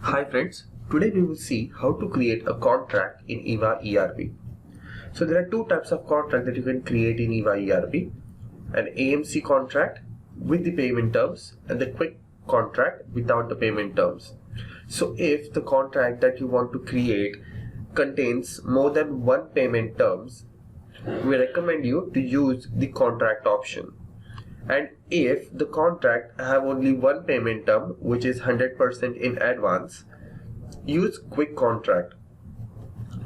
Hi friends, today we will see how to create a contract in EVA ERP. So there are two types of contract that you can create in EVA ERP. An AMC contract with the payment terms and the quick contract without the payment terms. So if the contract that you want to create contains more than one payment terms, we recommend you to use the contract option. And if the contract have only one payment term, which is 100% in advance, use quick contract.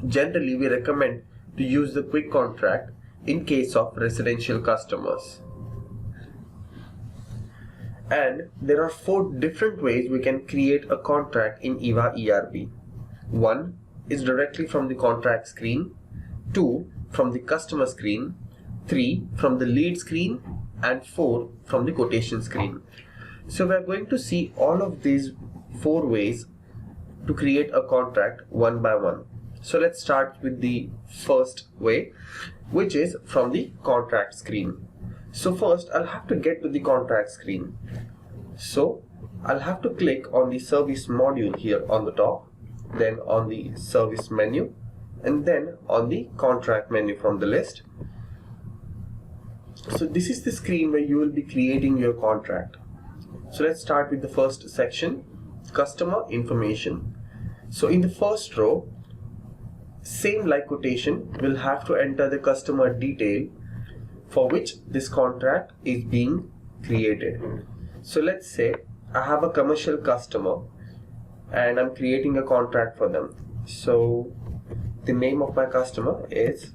Generally, we recommend to use the quick contract in case of residential customers. And there are 4 different ways we can create a contract in EVA ERP. 1 is directly from the contract screen, 2 from the customer screen, 3 from the lead screen, and 4 from the quotation screen. So we are going to see all of these 4 ways to create a contract one by one. So let's start with the first way, which is from the contract screen. So first I'll have to get to the contract screen. So I'll have to click on the service module here on the top, then on the service menu, and then on the contract menu from the list. So this is the screen where you will be creating your contract. So let's start with the first section, customer information. So in the first row, same like quotation, we'll have to enter the customer detail for which this contract is being created. So let's say I have a commercial customer and I'm creating a contract for them. So the name of my customer is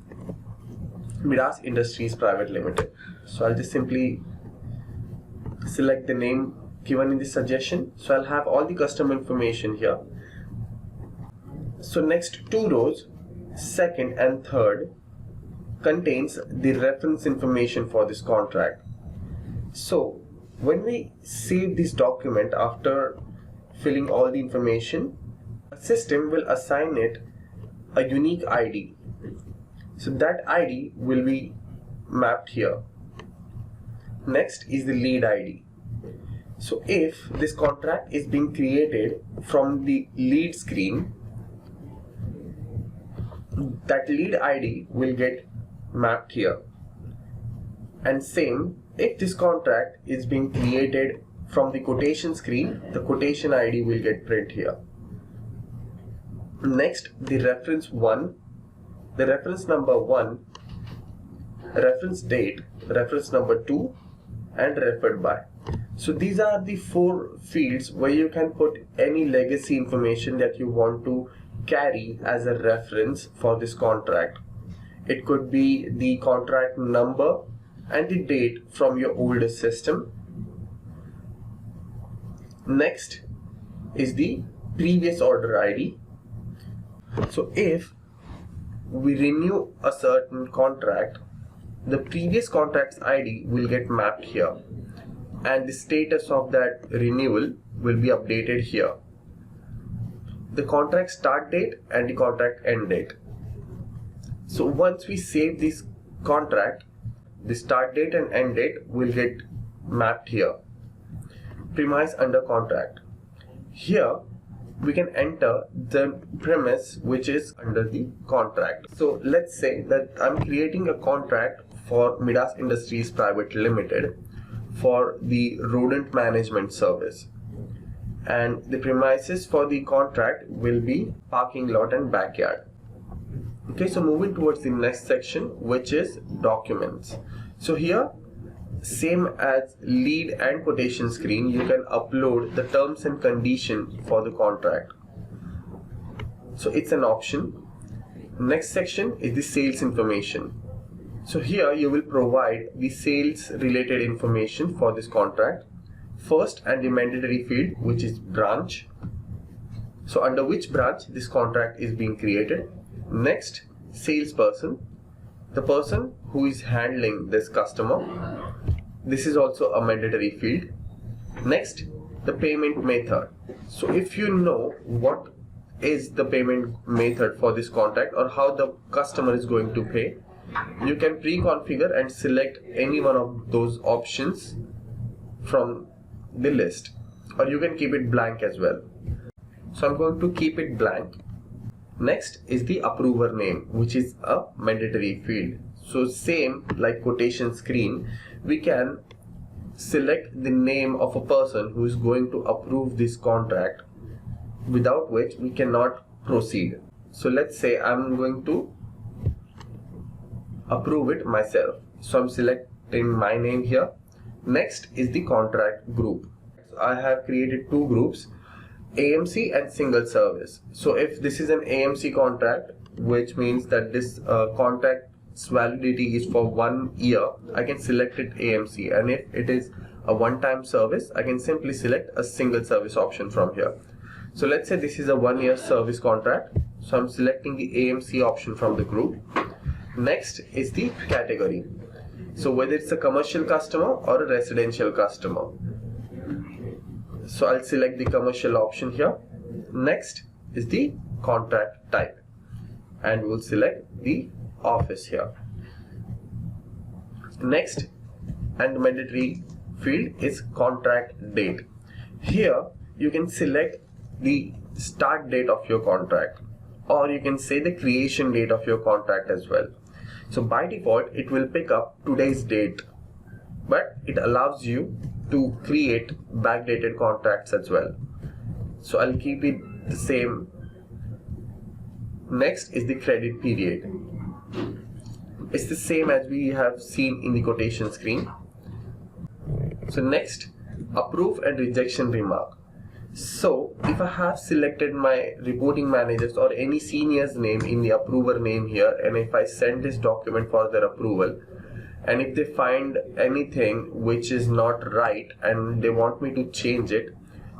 Midas Industries Private Limited. So I'll just simply select the name given in the suggestion. So I'll have all the customer information here. So next 2 rows, second and third, contains the reference information for this contract. So when we save this document after filling all the information, a system will assign it a unique ID. So that ID will be mapped here. Next is the lead ID. So if this contract is being created from the lead screen, that lead ID will get mapped here. And same, if this contract is being created from the quotation screen, the quotation ID will get printed here. Next, the reference 1. The reference number 1, reference date, reference number 2, and referred by. So these are the 4 fields where you can put any legacy information that you want to carry as a reference for this contract. It could be the contract number and the date from your older system. Next is the previous order ID. So if we renew a certain contract, the previous contract's ID will get mapped here and the status of that renewal will be updated here. The contract start date and the contract end date. So once we save this contract, the start date and end date will get mapped here. Premise under contract. Here we can enter the premise which is under the contract. So let's say that I'm creating a contract for Midas Industries Private Limited for the rodent management service, and the premises for the contract will be parking lot and backyard. Okay, so moving towards the next section, which is documents. So here, same as lead and quotation screen, you can upload the terms and condition for the contract. So it's an option. Next section is the sales information. So here you will provide the sales related information for this contract. First, and the mandatory field, which is branch. So under which branch this contract is being created. Next, salesperson, the person who is handling this customer. This is also a mandatory field. Next, the payment method. So if you know what is the payment method for this contract or how the customer is going to pay, you can pre-configure and select any one of those options from the list, or you can keep it blank as well. so I'm going to keep it blank. Next is the approver name, which is a mandatory field. So same like quotation screen, we can select the name of a person who is going to approve this contract, without which we cannot proceed. So let's say I'm going to approve it myself. So I'm selecting my name here. Next is the contract group. So I have created two groups, AMC and single service. So if this is an AMC contract, which means that this contract's validity is for 1 year, I can select it AMC, and if it is a one-time service, I can simply select a single service option from here. So let's say this is a 1-year service contract, so I'm selecting the AMC option from the group. Next is the category, so whether it's a commercial customer or a residential customer. So I'll select the commercial option here. Next is the contract type, and we'll select the office here. Next, and mandatory field is contract date. Here you can select the start date of your contract, or you can say the creation date of your contract as well. So by default it will pick up today's date, but it allows you to create backdated contracts as well. So I'll keep it the same. Next is the credit period. It's the same as we have seen in the quotation screen. So next, approve and rejection remark. So if I have selected my reporting managers or any senior's name in the approver name here, and if I send this document for their approval, and if they find anything which is not right and they want me to change it,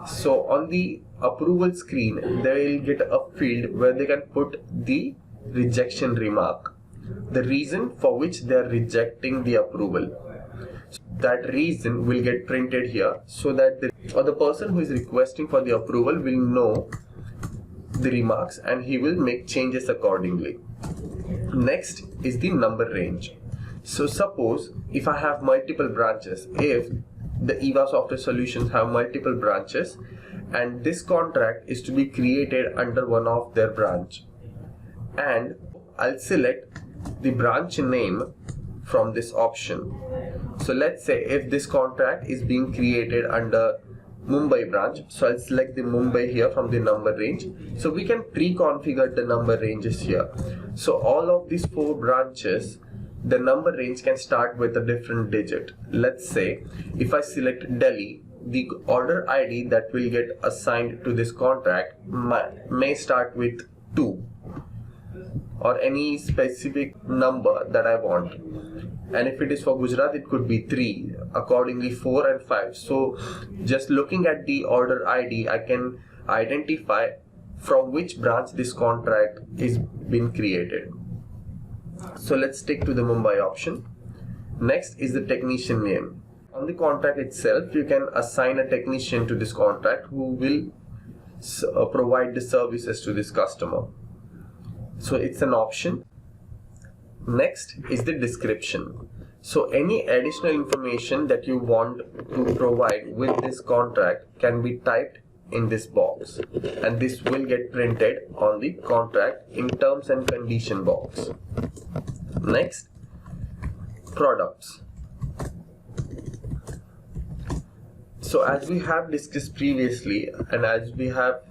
so on the approval screen they will get a field where they can put the rejection remark, the reason for which they are rejecting the approval. That reason will get printed here, so that the person who is requesting for the approval will know the remarks and he will make changes accordingly. Next is the number range. So suppose if I have multiple branches, if the EVA software solutions have multiple branches and this contract is to be created under one of their branch, and I'll select the branch name from this option. So let's say if this contract is being created under Mumbai branch, so I'll select the Mumbai here from the number range. So we can pre-configure the number ranges here. So all of these 4 branches, the number range can start with a different digit. Let's say if I select Delhi, the order ID that will get assigned to this contract may start with 2 or any specific number that I want, and if it is for Gujarat it could be 3, accordingly 4 and 5. So just looking at the order ID, I can identify from which branch this contract is being created. So let's stick to the Mumbai option. Next is the technician name. On the contract itself, you can assign a technician to this contract who will provide the services to this customer. So it's an option. Next is the description. So any additional information that you want to provide with this contract can be typed in this box, and this will get printed on the contract in terms and condition box. Next, products. So as we have discussed previously, and as we have,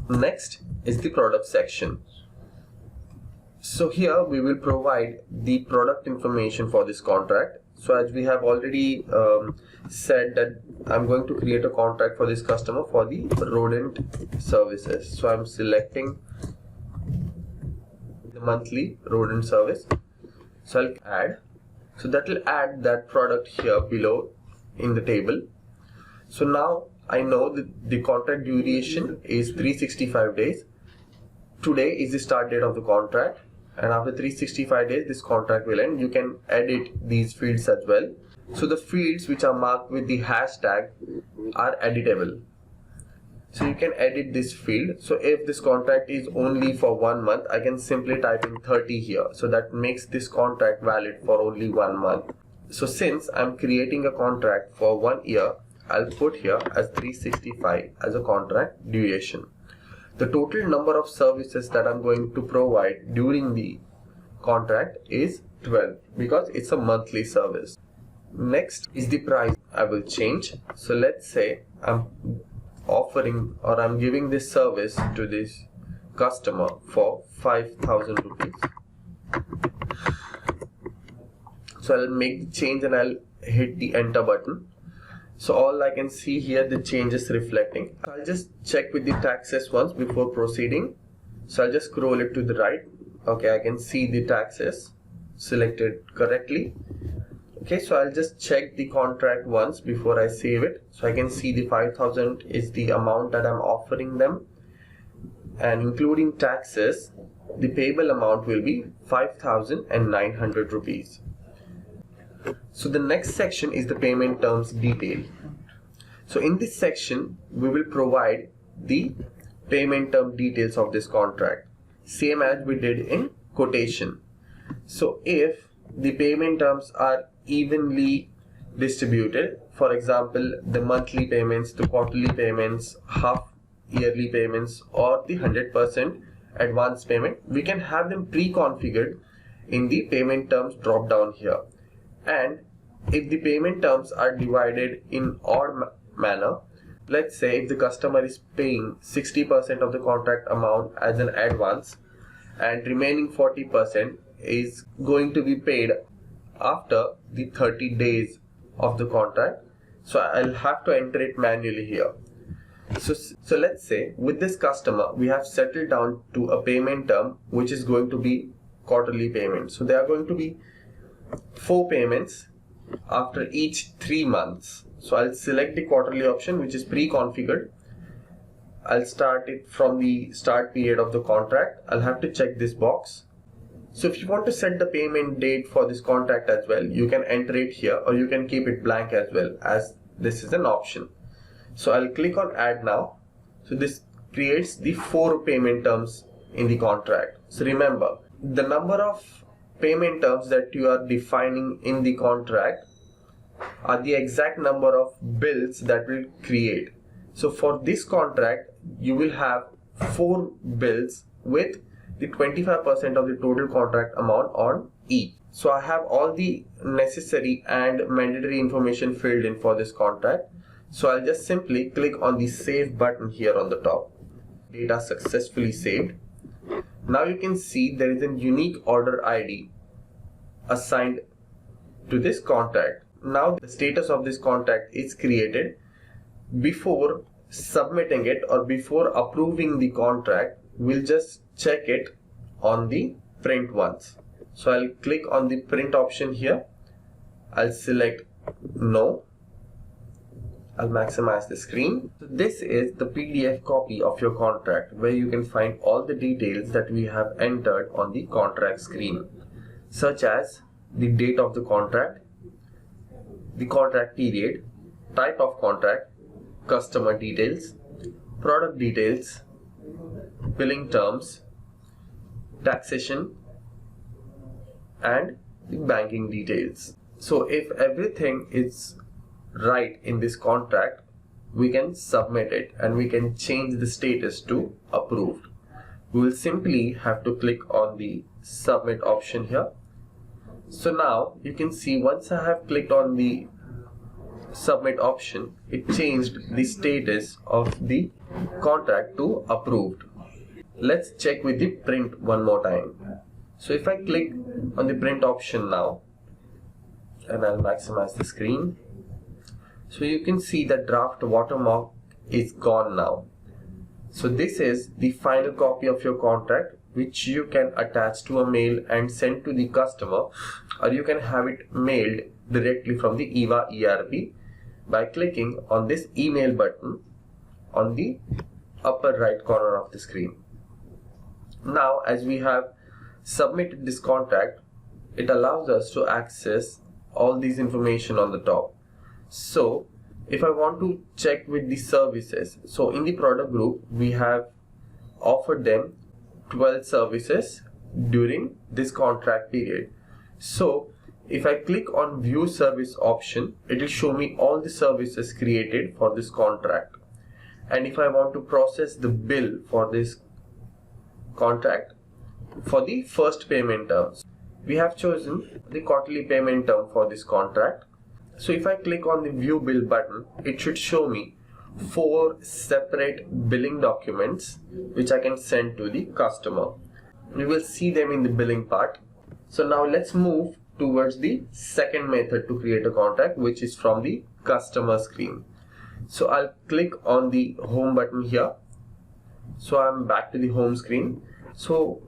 next is the product section. So here we will provide the product information for this contract. So as we have already said that I'm going to create a contract for this customer for the rodent services. So I'm selecting the monthly rodent service. So I'll add. So that will add that product here below in the table. So now I know that the contract duration is 365 days. Today is the start date of the contract, and after 365 days this contract will end. You can edit these fields as well. So the fields which are marked with the hashtag are editable. So you can edit this field. So if this contract is only for 1 month, I can simply type in 30 here. So that makes this contract valid for only 1 month. So since I'm creating a contract for 1 year, I'll put here as 365 as a contract duration. The total number of services that I'm going to provide during the contract is 12 because it's a monthly service. Next is the price. I will change. So let's say I'm offering or I'm giving this service to this customer for 5,000 rupees. So I'll make the change and I'll hit the enter button. So all I can see here, the change is reflecting. I'll just check with the taxes once before proceeding. So I'll just scroll it to the right. Okay, I can see the taxes selected correctly. Okay, so I'll just check the contract once before I save it. So I can see the 5,000 is the amount that I'm offering them, and including taxes, the payable amount will be 5,900 rupees. So the next section is the payment terms detail. So in this section, we will provide the payment term details of this contract, same as we did in quotation. So if the payment terms are evenly distributed, for example, the monthly payments, the quarterly payments, half yearly payments, or the 100% advance payment, we can have them pre-configured in the payment terms drop down here. And if the payment terms are divided in odd manner, let's say if the customer is paying 60% of the contract amount as an advance and remaining 40% is going to be paid after the 30 days of the contract, so I'll have to enter it manually here. So let's say with this customer we have settled down to a payment term which is going to be quarterly payment. So there are going to be 4 payments after each 3 months. So I'll select the quarterly option, which is pre-configured. I'll start it from the start period of the contract. I'll have to check this box. So if you want to set the payment date for this contract as well, you can enter it here, or you can keep it blank as well, as this is an option. So I'll click on add now. So this creates the 4 payment terms in the contract. So remember, the number of payment terms that you are defining in the contract are the exact number of bills that will create. So for this contract, you will have 4 bills with the 25% of the total contract amount on each. So I have all the necessary and mandatory information filled in for this contract. So I'll just simply click on the save button here on the top. Data successfully saved. Now you can see there is a unique order ID assigned to this contract. Now the status of this contract is created. Before submitting it or before approving the contract, we'll just check it on the print once. So I'll click on the print option here. I'll select no. I'll maximize the screen. So this is the PDF copy of your contract, where you can find all the details that we have entered on the contract screen, such as the date of the contract, the contract period, type of contract, customer details, product details, billing terms, taxation, and the banking details. So if everything is right in this contract, we can submit it and we can change the status to approved. We will simply have to click on the submit option here. So now you can see once I have clicked on the submit option, it changed the status of the contract to approved. Let's check with the print one more time. So if I click on the print option now, and I'll maximize the screen, so you can see the draft watermark is gone now. So this is the final copy of your contract, which you can attach to a mail and send to the customer, or you can have it mailed directly from the EVA ERP by clicking on this email button on the upper right corner of the screen. Now, as we have submitted this contract, it allows us to access all these information on the top. So if I want to check with the services, so in the product group we have offered them 12 services during this contract period. So if I click on view service option, it will show me all the services created for this contract. And if I want to process the bill for this contract for the first payment terms, we have chosen the quarterly payment term for this contract. So if I click on the view bill button, it should show me 4 separate billing documents which I can send to the customer. We will see them in the billing part. So now let's move towards the second method to create a contract, which is from the customer screen. So I'll click on the home button here. So I'm back to the home screen. So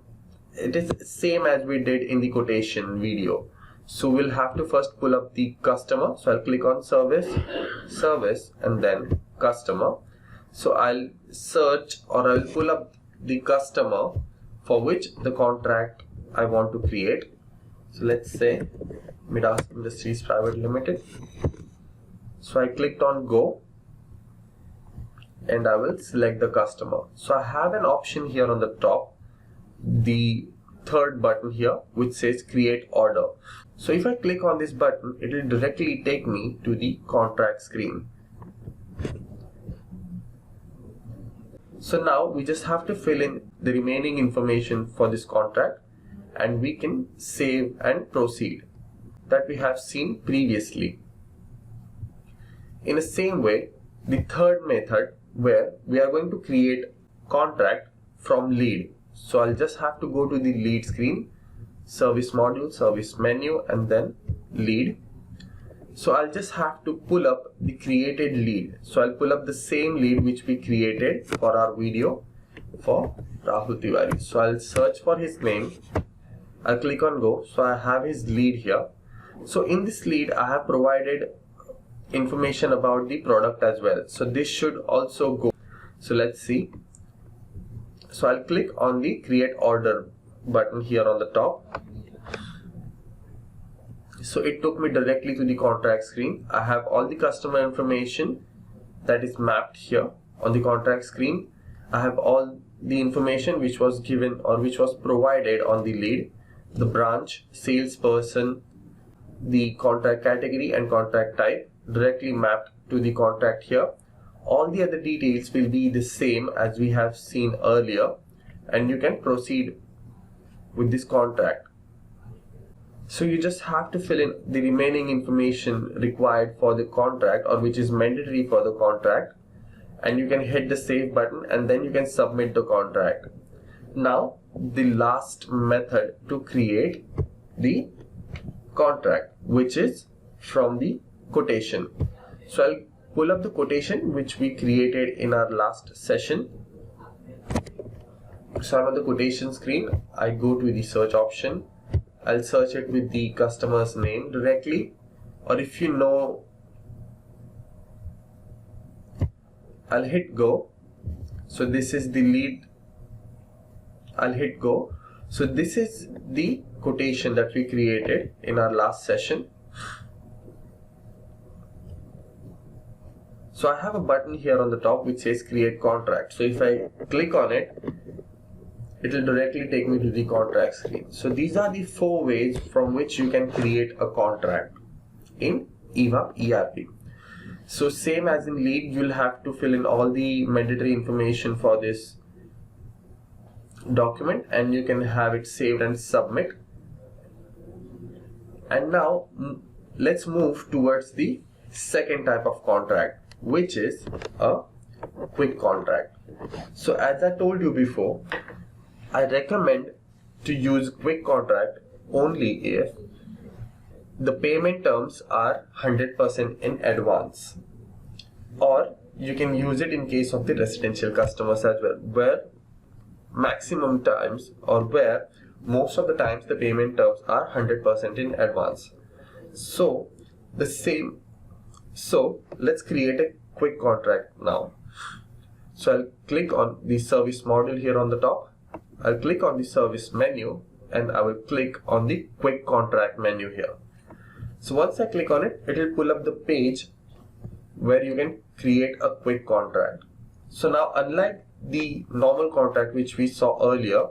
it is same as we did in the quotation video. So we'll have to first pull up the customer. So I'll click on service and then customer. So I'll search or I'll pull up the customer for which the contract I want to create. So let's say Midas Industries Private Limited. So I clicked on go and I will select the customer. So I have an option here on the top, the third button here, which says create order. So if I click on this button, it will directly take me to the contract screen. So now we just have to fill in the remaining information for this contract and we can save and proceed, that we have seen previously. In the same way, the third method where we are going to create contract from lead. So I'll just have to go to the lead screen, service module, service menu, and then lead. So I'll just have to pull up the created lead. So I'll pull up the same lead which we created for our video for Rahul Tiwari. So I'll search for his name. I'll click on go. So I have his lead here. So in this lead, I have provided information about the product as well. So this should also go. So let's see. So I'll click on the create order button here on the top. So it took me directly to the contract screen. I have all the customer information that is mapped here on the contract screen. I have all the information which was given or which was provided on the lead, the branch, salesperson, the contract category and contract type directly mapped to the contract here. All the other details will be the same as we have seen earlier, and you can proceed with this contract. So you just have to fill in the remaining information required for the contract or which is mandatory for the contract, and you can hit the save button and then you can submit the contract. Now the last method to create the contract, which is from the quotation. So I'll pull up the quotation which we created in our last session. So I'm on the quotation screen. I go to the search option. I'll search it with the customer's name directly, or if you know, I'll hit go. So this is the lead. I'll hit go. So this is the quotation that we created in our last session. So I have a button here on the top which says create contract. So if I click on it, it will directly take me to the contract screen. So these are the 4 ways from which you can create a contract in EVA ERP. So same as in lead, you'll have to fill in all the mandatory information for this document and you can have it saved and submit. And now let's move towards the second type of contract, which is a quick contract. So as I told you before, I recommend to use quick contract only if the payment terms are 100% in advance, or you can use it in case of the residential customers as well, where maximum times or where most of the times the payment terms are 100% in advance. So let's create a quick contract now. So I'll click on the service module here on the top. I'll click on the service menu and I will click on the quick contract menu here. So once I click on it, it will pull up the page where you can create a quick contract. So now, unlike the normal contract which we saw earlier,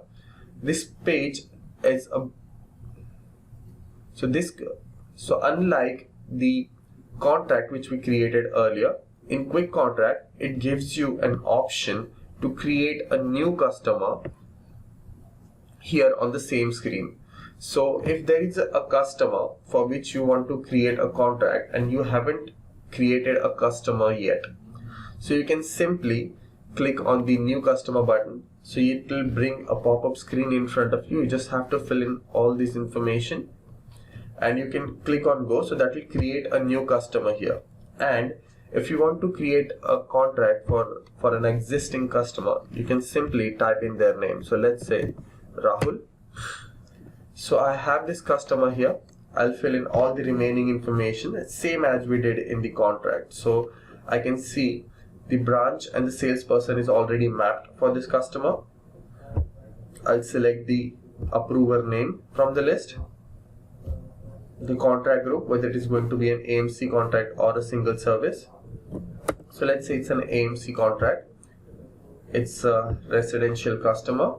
this page is So unlike the contract which we created earlier, in Quick Contract it gives you an option to create a new customer here on the same screen. So if there is a customer for which you want to create a contract and you haven't created a customer yet, so you can simply click on the new customer button. So it will bring a pop-up screen in front of you. You just have to fill in all this information and you can click on go. So that will create a new customer here. And if you want to create a contract for an existing customer, you can simply type in their name. So let's say Rahul. So I have this customer here. I'll fill in all the remaining information, same as we did in the contract. So I can see the branch and the salesperson is already mapped for this customer. I'll select the approver name from the list, the contract group, whether it is going to be an AMC contract or a single service. So let's say it's an AMC contract. It's a residential customer.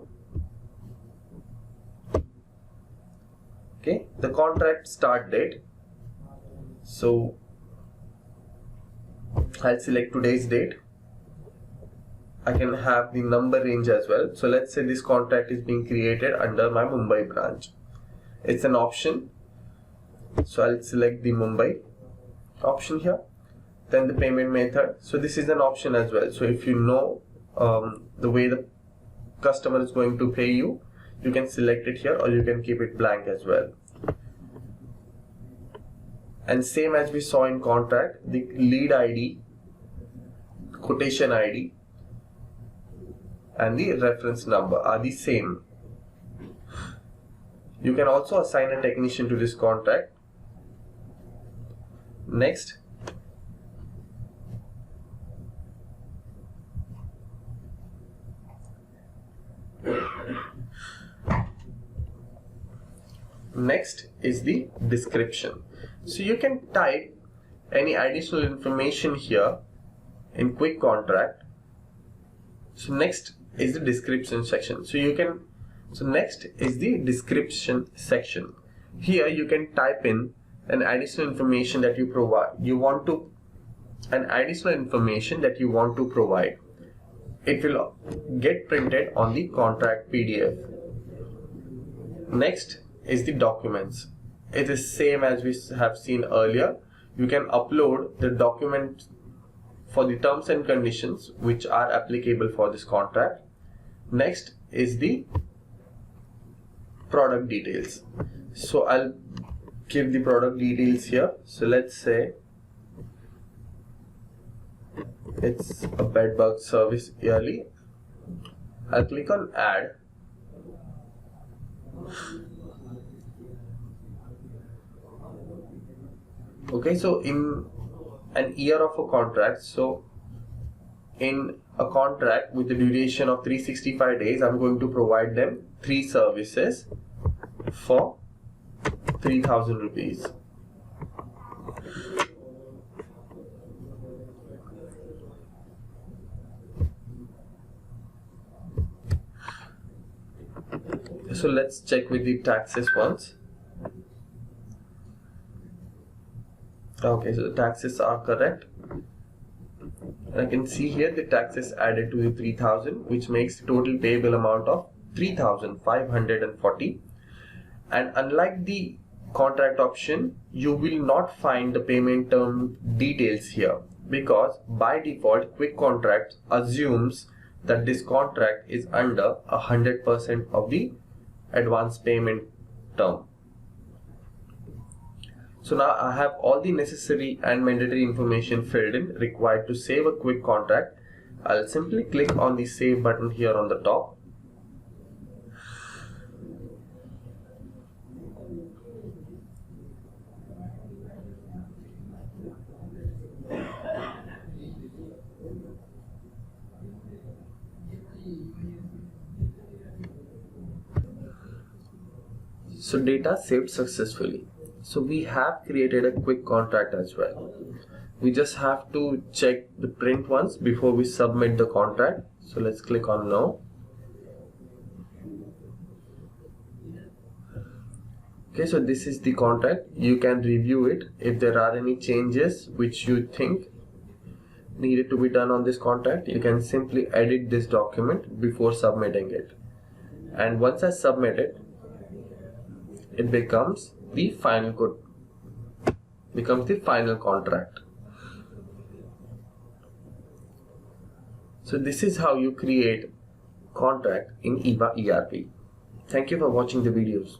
Okay, the contract start date. So I'll select today's date. I can have the number range as well. So let's say this contract is being created under my Mumbai branch. It's an option. So I'll select the Mumbai option here. Then the payment method. So this is an option as well. So if you know the way the customer is going to pay you, you can select it here or you can keep it blank as well. And same as we saw in contract, the lead ID, quotation ID and the reference number are the same. You can also assign a technician to this contract. Next, is the description. So you can type any additional information here in Quick Contract. So next is the description section. So next is the description section. Here you can type in an additional information that you want to provide. It will get printed on the contract PDF. Next is the documents. It is same as we have seen earlier. You can upload the document for the terms and conditions which are applicable for this contract. Next is the product details. So I'll give the product details here. So let's say it's a bed bug service yearly. I'll click on add. Okay, so in an year of a contract, so in a contract with the duration of 365 days, I'm going to provide them 3 services for 3,000 rupees. So let's check with the taxes once. Okay, so the taxes are correct. I can see here the taxes added to the 3,000, which makes the total payable amount of 3,540. And unlike the contract option, you will not find the payment term details here, because by default Quick Contract assumes that this contract is under 100% of the advance payment term. So now I have all the necessary and mandatory information filled in required to save a Quick Contract. I'll simply click on the save button here on the top. So data saved successfully. So we have created a Quick Contract as well. We just have to check the print once before we submit the contract. So let's click on no. Okay, so this is the contract. You can review it. If there are any changes which you think needed to be done on this contract, you can simply edit this document before submitting it. And once I submit it, it becomes the final contract. So this is how you create contract in EVA ERP. Thank you for watching the videos.